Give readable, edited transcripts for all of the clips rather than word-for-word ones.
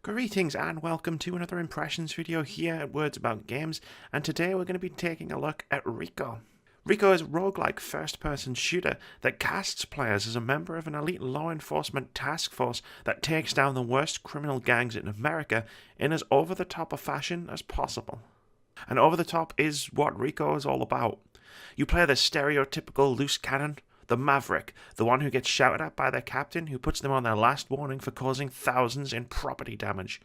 Greetings and welcome to another impressions video here at Words About Games, and today we're going to be taking a look at RICO. RICO is a roguelike first-person shooter that casts players as a member of an elite law enforcement task force that takes down the worst criminal gangs in America in as over-the-top a fashion as possible. And over-the-top is what RICO is all about. You play the stereotypical loose cannon, the maverick, the one who gets shouted at by their captain who puts them on their last warning for causing thousands in property damage.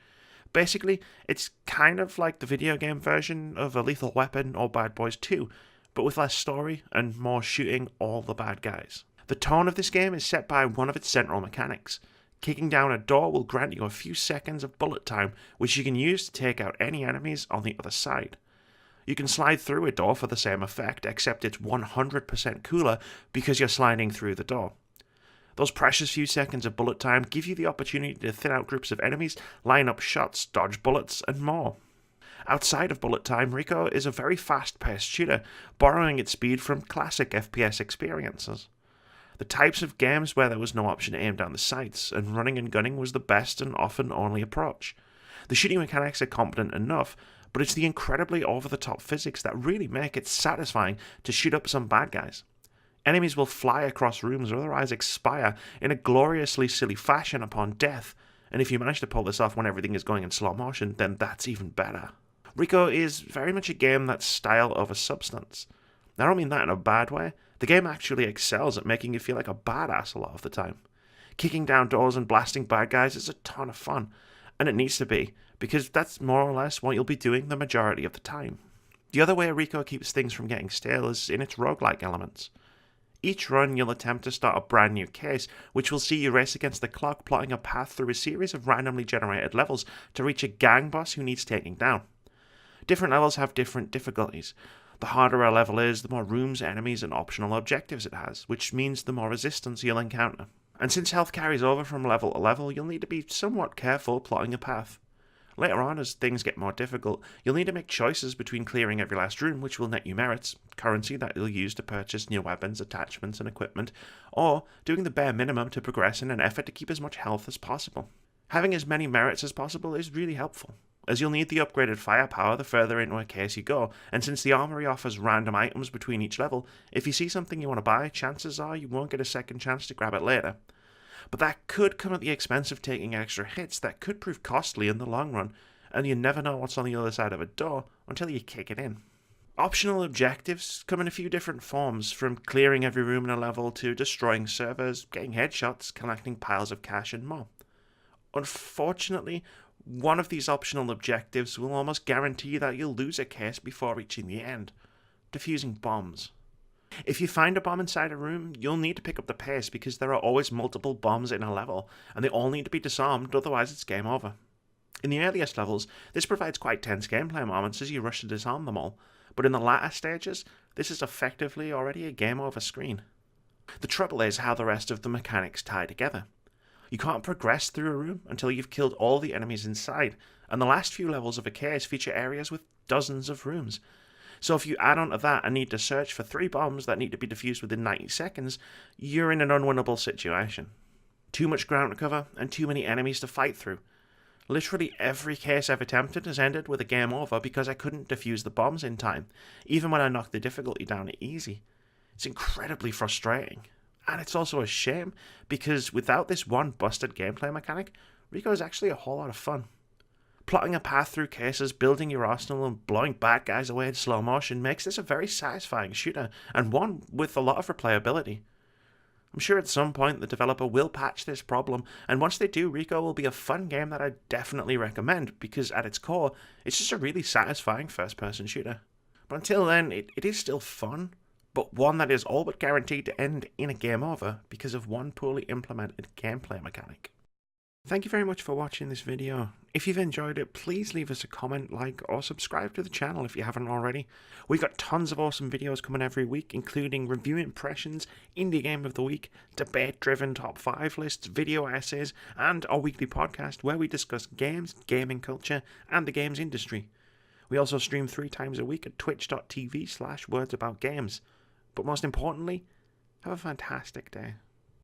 Basically, it's kind of like the video game version of A Lethal Weapon or Bad Boys 2, but with less story and more shooting all the bad guys. The tone of this game is set by one of its central mechanics. Kicking down a door will grant you a few seconds of bullet time, which you can use to take out any enemies on the other side. You can slide through a door for the same effect, except it's 100% cooler because you're sliding through the door. Those precious few seconds of bullet time give you the opportunity to thin out groups of enemies, line up shots, dodge bullets, and more. Outside of bullet time, RICO is a very fast-paced shooter, borrowing its speed from classic FPS experiences. The types of games where there was no option to aim down the sights, and running and gunning was the best and often only approach. The shooting mechanics are competent enough, but it's the incredibly over-the-top physics that really make it satisfying to shoot up some bad guys. Enemies will fly across rooms or otherwise expire in a gloriously silly fashion upon death, and if you manage to pull this off when everything is going in slow motion, then that's even better. RICO is very much a game that's style over substance. I don't mean that in a bad way. The game actually excels at making you feel like a badass a lot of the time. Kicking down doors and blasting bad guys is a ton of fun, and it needs to be, because that's more or less what you'll be doing the majority of the time. The other way RICO keeps things from getting stale is in its roguelike elements. Each run you'll attempt to start a brand new case, which will see you race against the clock, plotting a path through a series of randomly generated levels to reach a gang boss who needs taking down. Different levels have different difficulties. The harder a level is, the more rooms, enemies, and optional objectives it has, which means the more resistance you'll encounter. And since health carries over from level to level, you'll need to be somewhat careful plotting a path. Later on, as things get more difficult, you'll need to make choices between clearing every last room, which will net you merits, currency that you'll use to purchase new weapons, attachments, and equipment, or doing the bare minimum to progress in an effort to keep as much health as possible. Having as many merits as possible is really helpful, as you'll need the upgraded firepower the further into a case you go, and since the armory offers random items between each level, if you see something you want to buy, chances are you won't get a second chance to grab it later. But that could come at the expense of taking extra hits that could prove costly in the long run, and you never know what's on the other side of a door until you kick it in. Optional objectives come in a few different forms, from clearing every room in a level to destroying servers, getting headshots, collecting piles of cash, and more. Unfortunately, one of these optional objectives will almost guarantee that you'll lose a case before reaching the end: defusing bombs. If you find a bomb inside a room, you'll need to pick up the pace because there are always multiple bombs in a level, and they all need to be disarmed, otherwise it's game over. In the earliest levels, this provides quite tense gameplay moments as you rush to disarm them all, but in the latter stages, this is effectively already a game over screen. The trouble is how the rest of the mechanics tie together. You can't progress through a room until you've killed all the enemies inside, and the last few levels of a case feature areas with dozens of rooms. So if you add on to that and need to search for 3 bombs that need to be defused within 90 seconds, you're in an unwinnable situation. Too much ground to cover and too many enemies to fight through. Literally every case I've attempted has ended with a game over because I couldn't defuse the bombs in time, even when I knocked the difficulty down to easy. It's incredibly frustrating. And it's also a shame, because without this one busted gameplay mechanic, RICO is actually a whole lot of fun. Plotting a path through cases, building your arsenal, and blowing bad guys away in slow motion makes this a very satisfying shooter, and one with a lot of replayability. I'm sure at some point the developer will patch this problem, and once they do, RICO will be a fun game that I definitely recommend, because at its core, it's just a really satisfying first-person shooter. But until then, it is still fun, but one that is all but guaranteed to end in a game over because of one poorly implemented gameplay mechanic. Thank you very much for watching this video. If you've enjoyed it, please leave us a comment, like, or subscribe to the channel if you haven't already. We've got tons of awesome videos coming every week, including review impressions, indie game of the week, debate-driven top 5 lists, video essays, and our weekly podcast where we discuss games, gaming culture, and the games industry. We also stream 3 times a week at twitch.tv/wordsaboutgames. But most importantly, have a fantastic day.